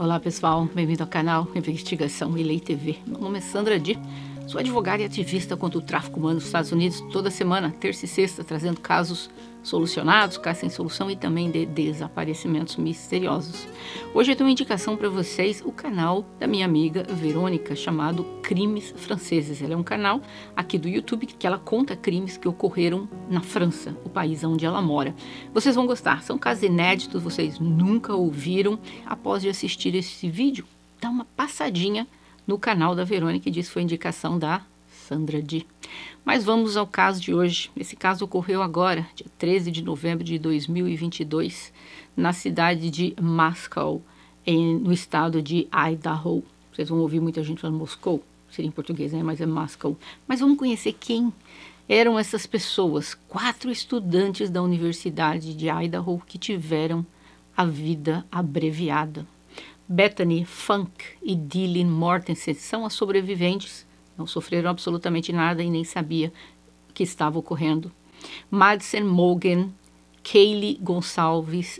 Olá pessoal, bem-vindo ao canal Investigação e Lei TV. Meu nome é Sandra Di, sou advogada e ativista contra o tráfico humano nos Estados Unidos toda semana, terça e sexta, trazendo casos solucionados, casos sem solução e também de desaparecimentos misteriosos. Hoje eu tenho uma indicação para vocês, o canal da minha amiga Verônica, chamado Crimes Franceses. Ela é um canal aqui do YouTube que ela conta crimes que ocorreram na França, o país onde ela mora. Vocês vão gostar, são casos inéditos, vocês nunca ouviram. Após de assistir esse vídeo, dá uma passadinha no canal da Verônica, que diz que foi indicação da Sandra Di. Mas vamos ao caso de hoje. Esse caso ocorreu agora, dia 13 de novembro de 2022, na cidade de Moscow, no estado de Idaho. Vocês vão ouvir muita gente falando Moscou, seria em português, né? Mas é Moscow. Mas vamos conhecer quem eram essas pessoas. 4 estudantes da Universidade de Idaho que tiveram a vida abreviada. Bethany Funk e Dylan Mortensen são as sobreviventes. Não sofreram absolutamente nada e nem sabia o que estava ocorrendo. Madison Mogen, Kaylee Gonçalves,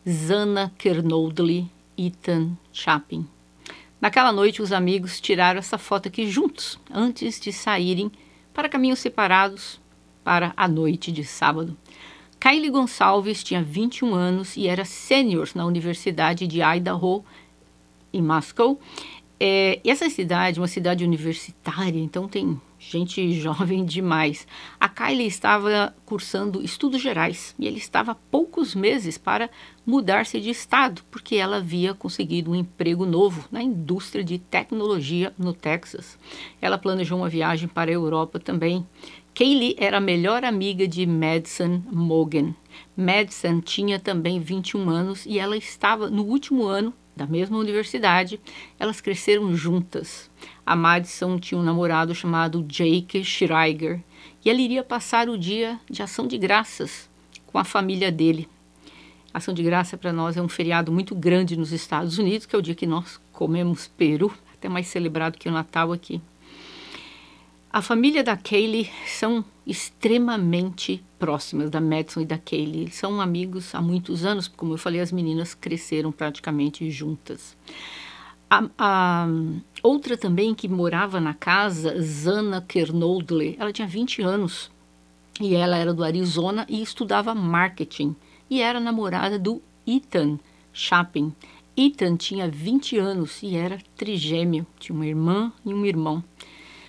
Zana Kernodle, Ethan Chapin. Naquela noite, os amigos tiraram essa foto aqui juntos, antes de saírem para caminhos separados para a noite de sábado. Kaylee Gonçalves tinha 21 anos e era sênior na Universidade de Idaho, em Moscow. E essa cidade é uma cidade universitária, então tem gente jovem demais. A Kaylee estava cursando estudos gerais e ele estava há poucos meses para mudar-se de estado, porque ela havia conseguido um emprego novo na indústria de tecnologia no Texas. Ela planejou uma viagem para a Europa também. Kaylee era a melhor amiga de Madison Mogen. Madison tinha também 21 anos e ela estava no último ano da mesma universidade. Elas cresceram juntas. A Madison tinha um namorado chamado Jake Schreiger e ela iria passar o dia de ação de graças com a família dele. Ação de graça para nós é um feriado muito grande nos Estados Unidos, que é o dia que nós comemos peru, até mais celebrado que o Natal aqui. A família da Kaylee são extremamente próximas, da Madison e da Kaylee. Eles são amigos há muitos anos, como eu falei, as meninas cresceram praticamente juntas. A outra também que morava na casa, Zana Kernodle, ela tinha 20 anos e ela era do Arizona e estudava marketing e era namorada do Ethan Chapin. Ethan tinha 20 anos e era trigêmeo, tinha uma irmã e um irmão.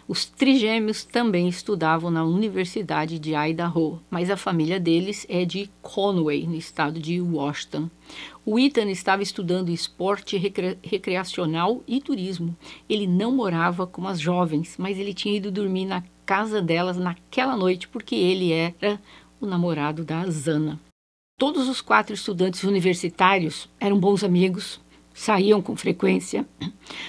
Os trigêmeos também estudavam na Universidade de Idaho, mas a família deles é de Conway, no estado de Washington. O Ethan estava estudando esporte recreacional e turismo. Ele não morava com as jovens, mas ele tinha ido dormir na casa delas naquela noite porque ele era o namorado da Zana. Todos os 4 estudantes universitários eram bons amigos, saíam com frequência.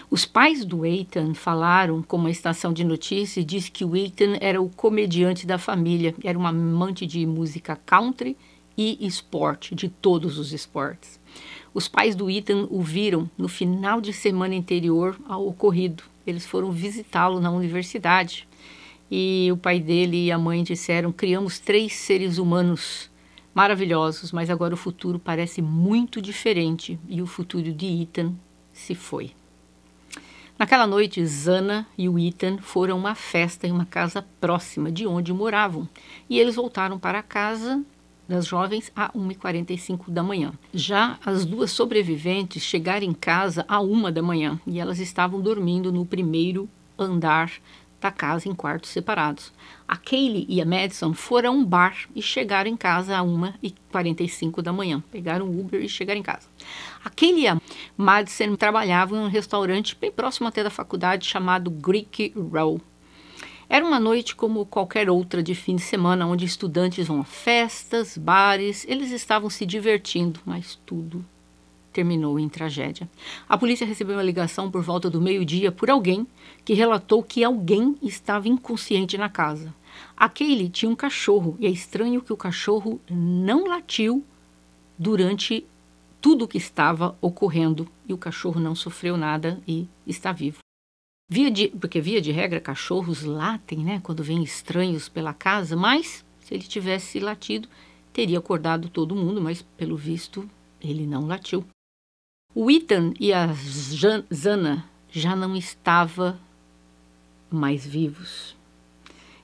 Os pais do Ethan falaram com uma estação de notícias e disse que o Ethan era o comediante da família, era um amante de música country e esporte, de todos os esportes. Os pais do Ethan o viram no final de semana anterior ao ocorrido. Eles foram visitá-lo na universidade e o pai dele e a mãe disseram: criamos 3 seres humanos maravilhosos, mas agora o futuro parece muito diferente e o futuro de Ethan se foi. Naquela noite, Zana e o Ethan foram a uma festa em uma casa próxima de onde moravam e eles voltaram para a casa das jovens às 1h45 da manhã. Já as 2 sobreviventes chegaram em casa às 1 da manhã e elas estavam dormindo no primeiro andar da casa em quartos separados. A Kaylee e a Madison foram a um bar e chegaram em casa às 1h45 da manhã. Pegaram o Uber e chegaram em casa. A Kaylee e a Madison trabalhavam em um restaurante bem próximo até da faculdade chamado Greek Row. Era uma noite como qualquer outra de fim de semana, onde estudantes vão a festas, bares. Eles estavam se divertindo, mas tudo terminou em tragédia. A polícia recebeu uma ligação por volta do meio-dia por alguém que relatou que alguém estava inconsciente na casa. A Kaylee tinha um cachorro e é estranho que o cachorro não latiu durante tudo o que estava ocorrendo e o cachorro não sofreu nada e está vivo. Porque via de regra cachorros latem, né, quando vêm estranhos pela casa, mas se ele tivesse latido teria acordado todo mundo, mas pelo visto ele não latiu. O Ethan e a Zana já não estavam mais vivos.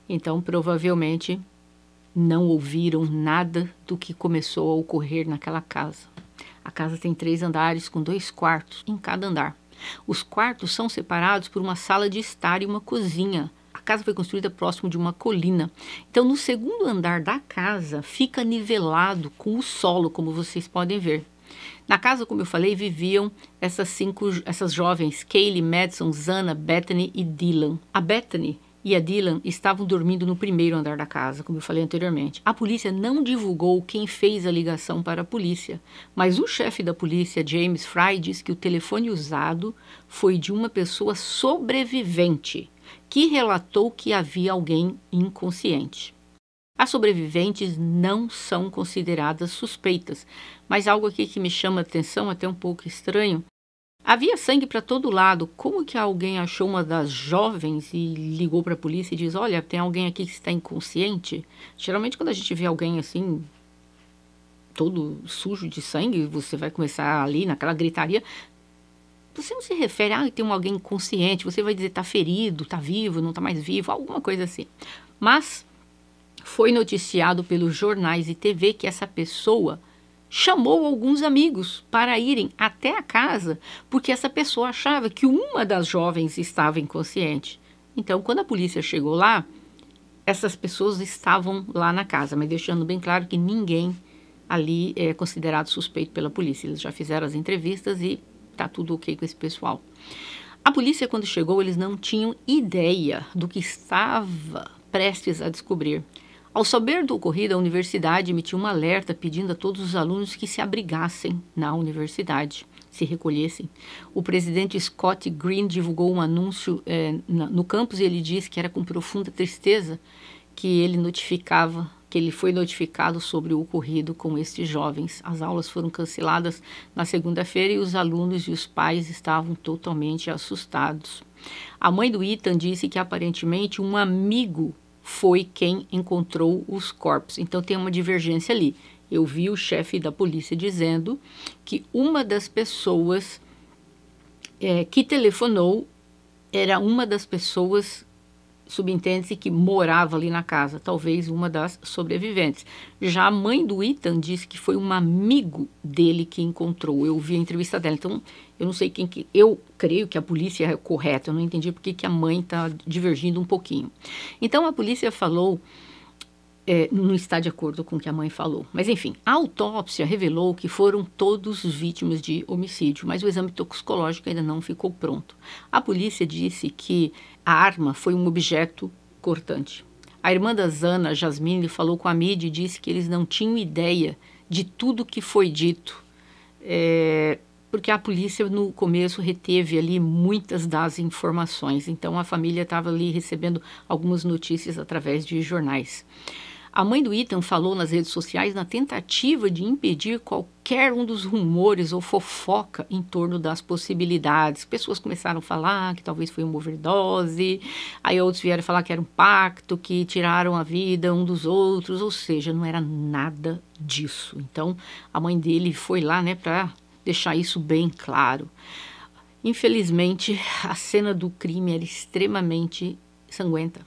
Então, provavelmente, não ouviram nada do que começou a ocorrer naquela casa. A casa tem 3 andares com 2 quartos em cada andar. Os quartos são separados por uma sala de estar e uma cozinha. A casa foi construída próximo de uma colina. Então, no segundo andar da casa, fica nivelado com o solo, como vocês podem ver. Na casa, como eu falei, viviam essas jovens, Kaylee, Madison, Zana, Bethany e Dylan. A Bethany e a Dylan estavam dormindo no primeiro andar da casa, como eu falei anteriormente. A polícia não divulgou quem fez a ligação para a polícia, mas o chefe da polícia, James Fry, diz que o telefone usado foi de uma pessoa sobrevivente, que relatou que havia alguém inconsciente. As sobreviventes não são consideradas suspeitas, mas algo aqui que me chama a atenção, até um pouco estranho. Havia sangue para todo lado. Como que alguém achou uma das jovens e ligou para a polícia e diz, olha, tem alguém aqui que está inconsciente? Geralmente quando a gente vê alguém assim, todo sujo de sangue, você vai começar ali naquela gritaria. Você não se refere, tem alguém inconsciente, você vai dizer, está ferido, está vivo, não está mais vivo, alguma coisa assim. Mas foi noticiado pelos jornais e TV que essa pessoa chamou alguns amigos para irem até a casa, porque essa pessoa achava que uma das jovens estava inconsciente. Então, quando a polícia chegou lá, essas pessoas estavam lá na casa, mas deixando bem claro que ninguém ali é considerado suspeito pela polícia. Eles já fizeram as entrevistas e tá tudo ok com esse pessoal. A polícia, quando chegou, eles não tinham ideia do que estava prestes a descobrir. Ao saber do ocorrido, a universidade emitiu um alerta pedindo a todos os alunos que se abrigassem na universidade, se recolhessem. O presidente Scott Green divulgou um anúncio no campus e ele disse que era com profunda tristeza que ele foi notificado sobre o ocorrido com estes jovens. As aulas foram canceladas na segunda-feira e os alunos e os pais estavam totalmente assustados. A mãe do Ethan disse que aparentemente um amigo foi quem encontrou os corpos. Então tem uma divergência ali. Eu vi o chefe da polícia dizendo que uma das pessoas que telefonou era uma das pessoas, subentende-se, que morava ali na casa, talvez uma das sobreviventes. Já a mãe do Ethan disse que foi um amigo dele que encontrou. Eu vi a entrevista dela, então eu não sei quem que... Eu creio que a polícia é correta, eu não entendi porque que a mãe está divergindo um pouquinho. Então a polícia falou, não está de acordo com o que a mãe falou. Mas enfim, a autópsia revelou que foram todos vítimas de homicídio, mas o exame toxicológico ainda não ficou pronto. A polícia disse que a arma foi um objeto cortante. A irmã da Zana, Jasmine, falou com a mídia e disse que eles não tinham ideia de tudo que foi dito, porque a polícia no começo reteve ali muitas das informações. Então a família estava ali recebendo algumas notícias através de jornais. A mãe do Ethan falou nas redes sociais na tentativa de impedir qualquer um dos rumores ou fofoca em torno das possibilidades. Pessoas começaram a falar que talvez foi uma overdose, aí outros vieram falar que era um pacto, que tiraram a vida um dos outros, ou seja, não era nada disso. Então, a mãe dele foi lá, para deixar isso bem claro. Infelizmente, a cena do crime era extremamente sanguenta.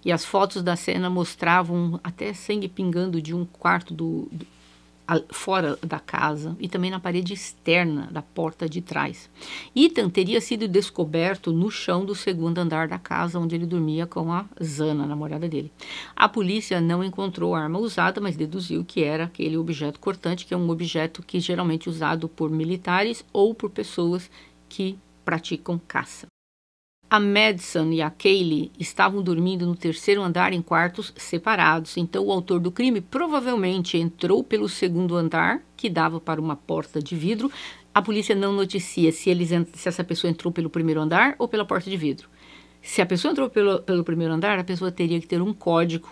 E as fotos da cena mostravam até sangue pingando de um quarto fora da casa e também na parede externa da porta de trás. Ethan teria sido descoberto no chão do segundo andar da casa onde ele dormia com a Zana, a namorada dele. A polícia não encontrou a arma usada, mas deduziu que era aquele objeto cortante, que é um objeto que geralmente é usado por militares ou por pessoas que praticam caça. A Madison e a Kaylee estavam dormindo no terceiro andar em quartos separados, então o autor do crime provavelmente entrou pelo segundo andar, que dava para uma porta de vidro. A polícia não noticia se essa pessoa entrou pelo primeiro andar ou pela porta de vidro. Se a pessoa entrou pelo primeiro andar, a pessoa teria que ter um código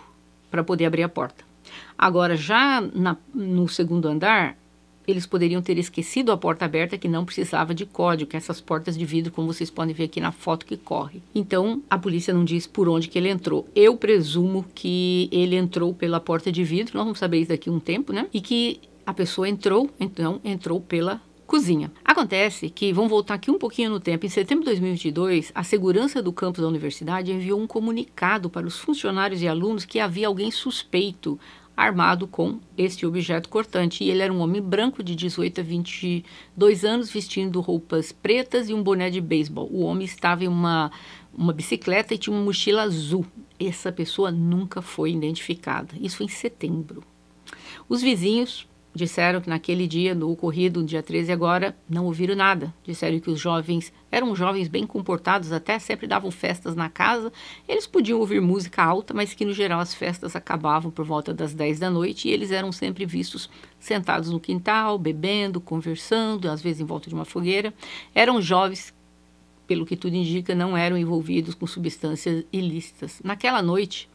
para poder abrir a porta. Agora, já no segundo andar, eles poderiam ter esquecido a porta aberta, que não precisava de código, que essas portas de vidro, como vocês podem ver aqui na foto que corre. Então, a polícia não diz por onde que ele entrou. Eu presumo que ele entrou pela porta de vidro, nós vamos saber isso daqui um tempo, E que a pessoa entrou pela cozinha. Acontece que, vamos voltar aqui um pouquinho no tempo, em setembro de 2022, a segurança do campus da universidade enviou um comunicado para os funcionários e alunos que havia alguém suspeito armado com este objeto cortante. E ele era um homem branco de 18 a 22 anos, vestindo roupas pretas e um boné de beisebol. O homem estava em uma bicicleta e tinha uma mochila azul. Essa pessoa nunca foi identificada. Isso foi em setembro. Os vizinhos disseram que naquele dia, no ocorrido, no dia 13 agora, não ouviram nada. Disseram que os jovens eram jovens bem comportados, até sempre davam festas na casa. Eles podiam ouvir música alta, mas que no geral as festas acabavam por volta das 10 da noite e eles eram sempre vistos sentados no quintal, bebendo, conversando, às vezes em volta de uma fogueira. Eram jovens, pelo que tudo indica, não eram envolvidos com substâncias ilícitas. Naquela noite,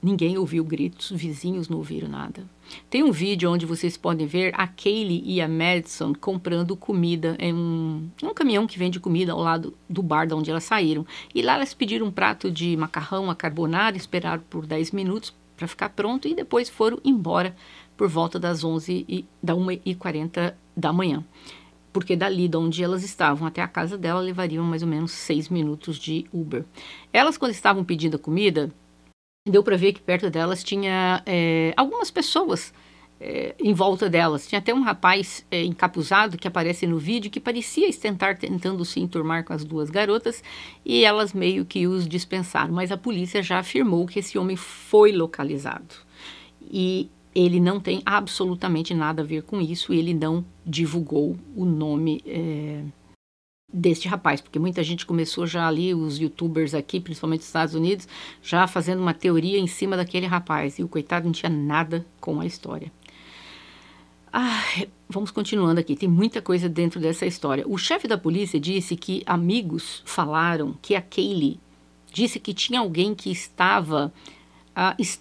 ninguém ouviu gritos, vizinhos não ouviram nada. Tem um vídeo onde vocês podem ver a Kaylee e a Madison comprando comida em um caminhão que vende comida ao lado do bar de onde elas saíram. E lá elas pediram um prato de macarrão à carbonara, esperaram por 10 minutos para ficar pronto e depois foram embora por volta das 1h40 da manhã. Porque dali de onde elas estavam até a casa dela levariam mais ou menos 6 minutos de Uber. Elas, quando estavam pedindo a comida, deu para ver que perto delas tinha algumas pessoas em volta delas. Tinha até um rapaz encapuzado que aparece no vídeo que parecia estar tentando se enturmar com as duas garotas e elas meio que os dispensaram. Mas a polícia já afirmou que esse homem foi localizado. E ele não tem absolutamente nada a ver com isso e ele não divulgou o nome deste rapaz, porque muita gente começou já ali, os youtubers aqui, principalmente nos Estados Unidos, já fazendo uma teoria em cima daquele rapaz, e o coitado não tinha nada com a história. Vamos continuando aqui, tem muita coisa dentro dessa história. O chefe da polícia disse que amigos falaram que a Kaylee disse que tinha alguém que estava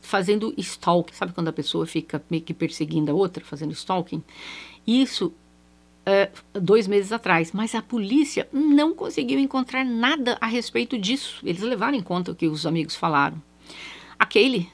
fazendo stalking, sabe quando a pessoa fica meio que perseguindo a outra, fazendo stalking? Isso 2 meses atrás, mas a polícia não conseguiu encontrar nada a respeito disso. Eles levaram em conta o que os amigos falaram. A Kaylee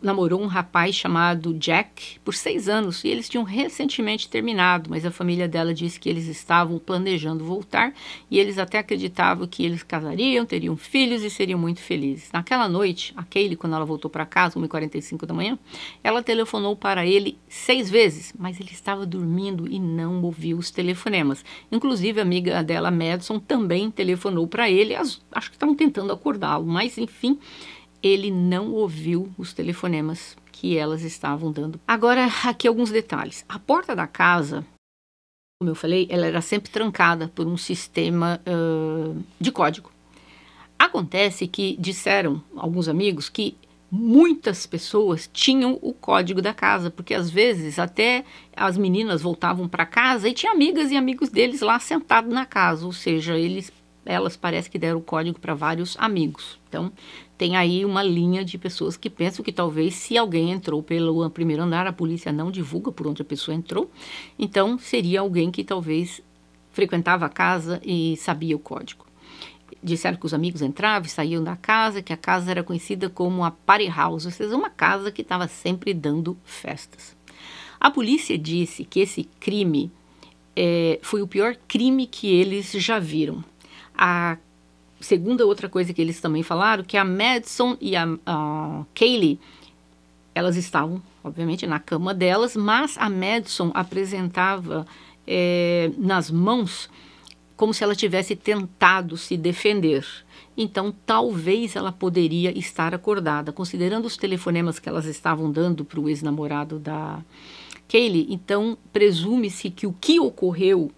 namorou um rapaz chamado Jack por 6 anos e eles tinham recentemente terminado, mas a família dela disse que eles estavam planejando voltar e eles até acreditavam que eles casariam, teriam filhos e seriam muito felizes. Naquela noite, a Kaylee, quando ela voltou para casa, 1h45 da manhã, ela telefonou para ele 6 vezes, mas ele estava dormindo e não ouviu os telefonemas. Inclusive, a amiga dela, Madison, também telefonou para ele, acho que estavam tentando acordá-lo, mas enfim, ele não ouviu os telefonemas que elas estavam dando. Agora, aqui alguns detalhes. A porta da casa, como eu falei, ela era sempre trancada por um sistema de código. Acontece que disseram alguns amigos que muitas pessoas tinham o código da casa, porque às vezes até as meninas voltavam para casa e tinha amigas e amigos deles lá sentados na casa, ou seja, elas parece que deram o código para vários amigos. Então, tem aí uma linha de pessoas que pensam que talvez se alguém entrou pelo primeiro andar, a polícia não divulga por onde a pessoa entrou. Então, seria alguém que talvez frequentava a casa e sabia o código. Disseram que os amigos entravam e saíam da casa, que a casa era conhecida como a Party House, ou seja, uma casa que estava sempre dando festas. A polícia disse que esse crime foi o pior crime que eles já viram. A segunda outra coisa que eles também falaram, que a Madison e a Kaylee, elas estavam, obviamente, na cama delas, mas a Madison apresentava nas mãos como se ela tivesse tentado se defender. Então, talvez ela poderia estar acordada. Considerando os telefonemas que elas estavam dando para o ex-namorado da Kaylee, então, presume-se que o que ocorreu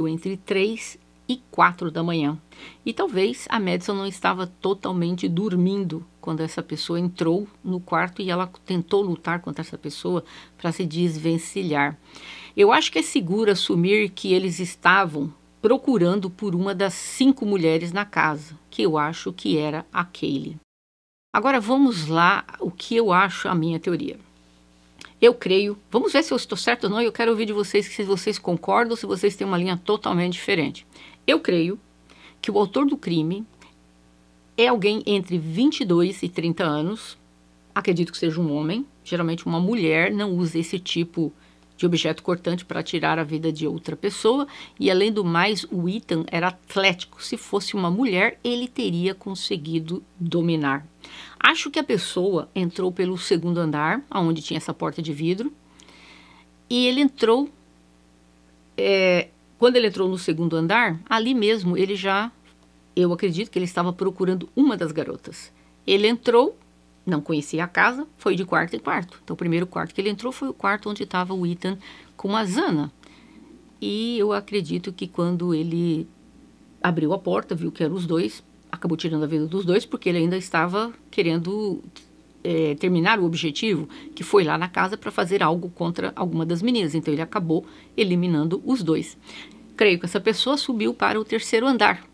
entre 3 e 4 da manhã. E talvez a Madison não estava totalmente dormindo quando essa pessoa entrou no quarto e ela tentou lutar contra essa pessoa para se desvencilhar. Eu acho que é seguro assumir que eles estavam procurando por uma das 5 mulheres na casa, que eu acho que era a Kaylee. Agora vamos lá, o que eu acho a minha teoria. Eu creio, vamos ver se eu estou certo ou não, eu quero ouvir de vocês se vocês concordam ou se vocês têm uma linha totalmente diferente. Eu creio que o autor do crime é alguém entre 22 e 30 anos, acredito que seja um homem, geralmente uma mulher não usa esse tipo de objeto cortante para tirar a vida de outra pessoa. E além do mais, o Ethan era atlético. Se fosse uma mulher, ele teria conseguido dominar. Acho que a pessoa entrou pelo segundo andar, onde tinha essa porta de vidro. E ele entrou... quando ele entrou no segundo andar, ali mesmo ele já... Eu acredito que ele estava procurando uma das garotas. Ele entrou... Não conhecia a casa, foi de quarto em quarto. Então, o primeiro quarto que ele entrou foi o quarto onde estava o Ethan com a Zana. E eu acredito que quando ele abriu a porta, viu que eram os dois, acabou tirando a vida dos dois, porque ele ainda estava querendo terminar o objetivo, que foi lá na casa para fazer algo contra alguma das meninas. Então, ele acabou eliminando os dois. Creio que essa pessoa subiu para o terceiro andar.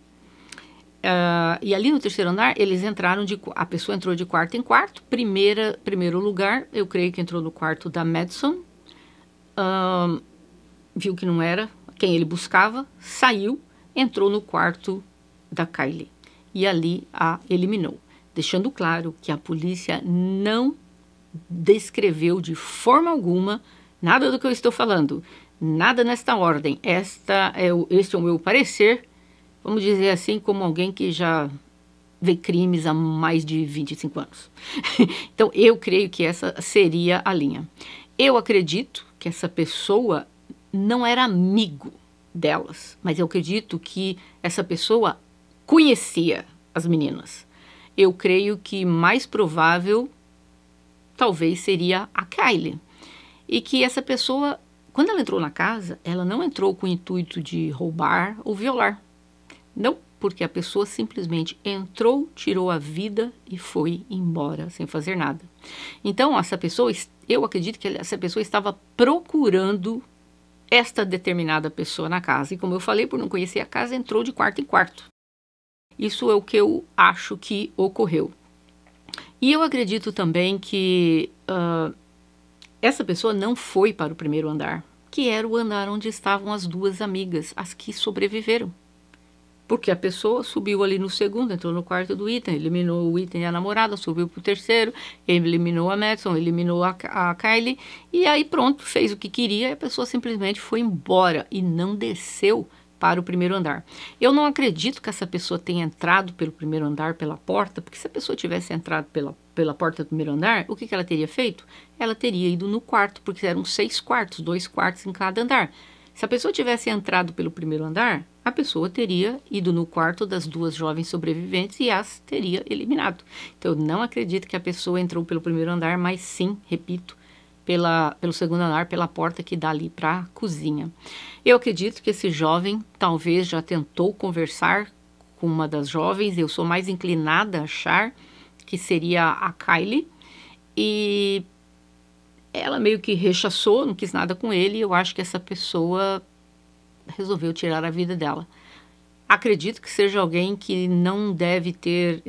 E ali no terceiro andar, eles entraram a pessoa entrou de quarto em quarto. Primeiro lugar, eu creio que entrou no quarto da Madison. Viu que não era quem ele buscava, saiu, entrou no quarto da Kylie. E ali a eliminou. Deixando claro que a polícia não descreveu de forma alguma nada do que eu estou falando. Nada nesta ordem. Este é o meu parecer. Vamos dizer assim, como alguém que já vê crimes há mais de 25 anos. Então, eu creio que essa seria a linha. Eu acredito que essa pessoa não era amigo delas, mas eu acredito que essa pessoa conhecia as meninas. Eu creio que mais provável, talvez, seria a Kylie. E que essa pessoa, quando ela entrou na casa, ela não entrou com o intuito de roubar ou violar. Não, porque a pessoa simplesmente entrou, tirou a vida e foi embora, sem fazer nada. Então, eu acredito que essa pessoa estava procurando esta determinada pessoa na casa. E como eu falei, por não conhecer a casa, entrou de quarto em quarto. Isso é o que eu acho que ocorreu. E eu acredito também que essa pessoa não foi para o primeiro andar, que era o andar onde estavam as duas amigas, as que sobreviveram. Porque a pessoa subiu ali no segundo, entrou no quarto do Ethan, eliminou o Ethan e a namorada, subiu para o terceiro, eliminou a Madison, eliminou a Kylie, e aí pronto, fez o que queria e a pessoa simplesmente foi embora e não desceu para o primeiro andar. Eu não acredito que essa pessoa tenha entrado pelo primeiro andar pela porta, porque se a pessoa tivesse entrado pela porta do primeiro andar, o que ela teria feito? Ela teria ido no quarto, porque eram 6 quartos, 2 quartos em cada andar. Se a pessoa tivesse entrado pelo primeiro andar, a pessoa teria ido no quarto das duas jovens sobreviventes e as teria eliminado. Então, eu não acredito que a pessoa entrou pelo primeiro andar, mas sim, repito, pelo segundo andar, pela porta que dá ali para a cozinha. Eu acredito que esse jovem talvez já tentou conversar com uma das jovens. Eu sou mais inclinada a achar que seria a Kylie. E ela meio que rechaçou, não quis nada com ele. E eu acho que essa pessoa resolveu tirar a vida dela. Acredito que seja alguém que não deve ter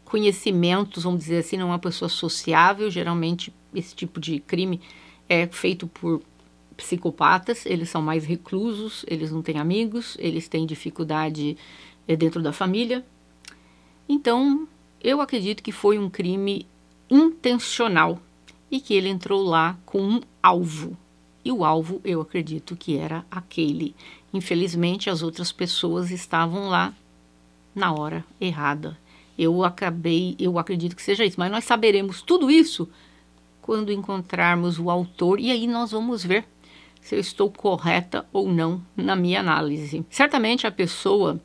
conhecimentos, vamos dizer assim, não é uma pessoa sociável. Geralmente esse tipo de crime é feito por psicopatas, eles são mais reclusos, eles não têm amigos, eles têm dificuldade dentro da família. Então, eu acredito que foi um crime intencional e que ele entrou lá com um alvo. E o alvo, eu acredito que era a Kylie. Infelizmente, as outras pessoas estavam lá na hora errada. Eu acredito que seja isso. Mas nós saberemos tudo isso quando encontrarmos o autor. E aí nós vamos ver se eu estou correta ou não na minha análise. Certamente a pessoa...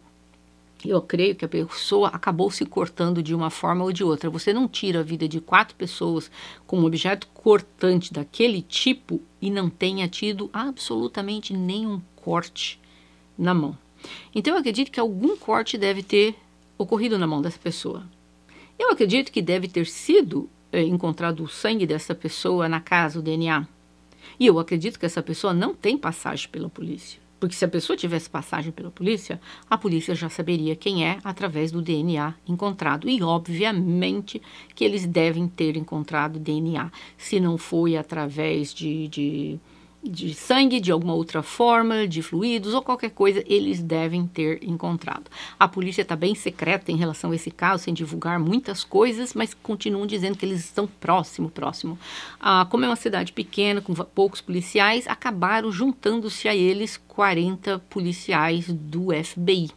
Eu creio que a pessoa acabou se cortando de uma forma ou de outra. Você não tira a vida de 4 pessoas com um objeto cortante daquele tipo e não tenha tido absolutamente nenhum corte na mão. Então eu acredito que algum corte deve ter ocorrido na mão dessa pessoa. Eu acredito que deve ter sido encontrado o sangue dessa pessoa na casa, o DNA. E eu acredito que essa pessoa não tem passagem pela polícia. Porque se a pessoa tivesse passagem pela polícia, a polícia já saberia quem é através do DNA encontrado. E obviamente que eles devem ter encontrado DNA. Se não foi através de de sangue, de alguma outra forma, de fluidos ou qualquer coisa, eles devem ter encontrado. A polícia está bem secreta em relação a esse caso, sem divulgar muitas coisas, mas continuam dizendo que eles estão próximo. Como é uma cidade pequena, com poucos policiais, acabaram juntando-se a eles 40 policiais do FBI.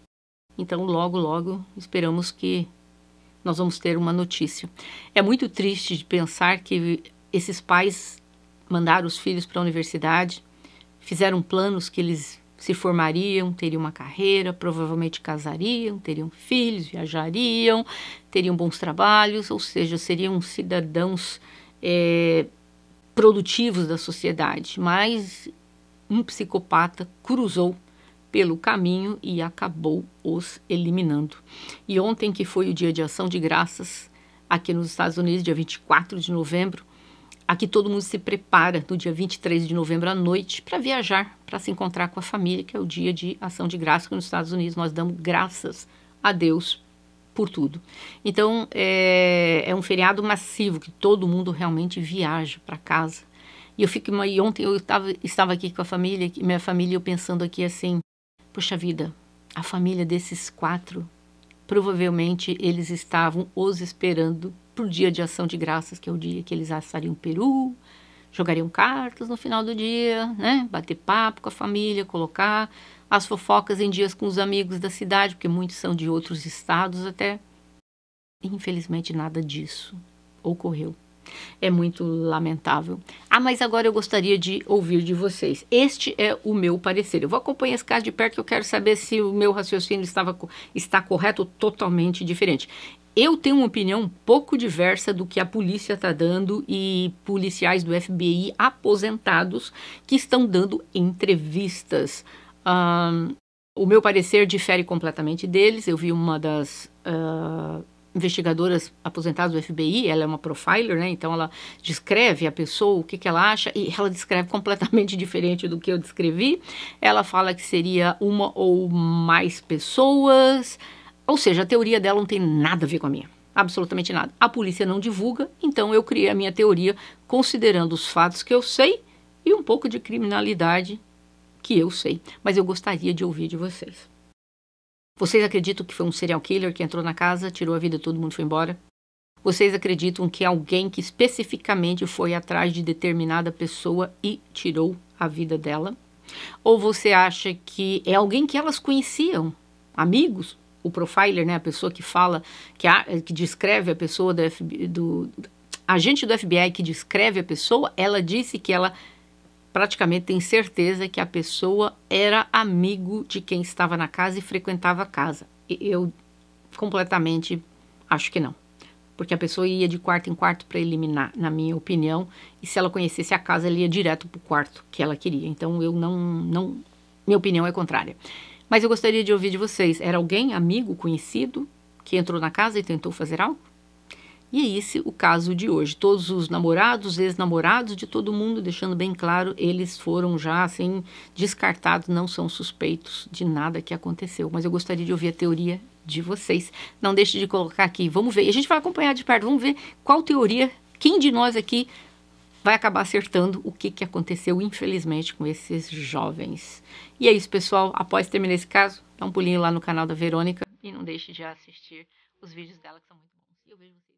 Então, logo, esperamos que nós vamos ter uma notícia. É muito triste de pensar que esses pais mandaram os filhos para a universidade, fizeram planos que eles se formariam, teriam uma carreira, provavelmente casariam, teriam filhos, viajariam, teriam bons trabalhos, ou seja, seriam cidadãos produtivos da sociedade. Mas um psicopata cruzou pelo caminho e acabou os eliminando. E ontem, que foi o dia de ação de graças aqui nos Estados Unidos, dia 24 de novembro, aqui todo mundo se prepara no dia 23 de novembro à noite para viajar, para se encontrar com a família, que é o dia de ação de graças, que nos Estados Unidos nós damos graças a Deus por tudo. Então, é um feriado massivo, que todo mundo realmente viaja para casa. E ontem eu estava aqui com a família, minha família, eu pensando aqui assim, poxa vida, a família desses 4, provavelmente eles estavam os esperando pro dia de ação de graças, que é o dia que eles assariam peru, jogariam cartas no final do dia, né? Bater papo com a família, colocar as fofocas em dias com os amigos da cidade, porque muitos são de outros estados até. Infelizmente nada disso ocorreu. É muito lamentável. Mas agora eu gostaria de ouvir de vocês. Este é o meu parecer. Eu vou acompanhar esse caso de perto, que eu quero saber se o meu raciocínio está correto ou totalmente diferente. Eu tenho uma opinião um pouco diversa do que a polícia está dando e policiais do FBI aposentados que estão dando entrevistas. O meu parecer difere completamente deles. Eu vi uma das investigadoras aposentadas do FBI, ela é uma profiler, né? Então ela descreve a pessoa, o que ela acha, e ela descreve completamente diferente do que eu descrevi. Ela fala que seria uma ou mais pessoas, ou seja, a teoria dela não tem nada a ver com a minha, absolutamente nada. A polícia não divulga, então eu criei a minha teoria considerando os fatos que eu sei e um pouco de criminalidade que eu sei, mas eu gostaria de ouvir de vocês. Vocês acreditam que foi um serial killer que entrou na casa, tirou a vida de todo mundo e foi embora? Vocês acreditam que é alguém que especificamente foi atrás de determinada pessoa e tirou a vida dela? Ou você acha que é alguém que elas conheciam, amigos? O profiler, né, a pessoa que fala, que descreve a pessoa do agente do FBI que descreve a pessoa, ela disse que ela praticamente tem certeza que a pessoa era amigo de quem estava na casa e frequentava a casa. Eu completamente acho que não. Porque a pessoa ia de quarto em quarto para eliminar, na minha opinião. E se ela conhecesse a casa, ela ia direto para o quarto que ela queria. Então, eu não... Minha opinião é contrária. Mas eu gostaria de ouvir de vocês. Era alguém, amigo, conhecido, que entrou na casa e tentou fazer algo? E é esse o caso de hoje. Todos os namorados, ex-namorados de todo mundo, deixando bem claro, eles foram já, assim, descartados, não são suspeitos de nada que aconteceu. Mas eu gostaria de ouvir a teoria de vocês. Não deixe de colocar aqui, vamos ver. E a gente vai acompanhar de perto, vamos ver qual teoria, quem de nós aqui vai acabar acertando o que aconteceu, infelizmente, com esses jovens. E é isso, pessoal. Após terminar esse caso, dá um pulinho lá no canal da Verônica e não deixe de assistir os vídeos dela, que são muito bons. E eu vejo vocês.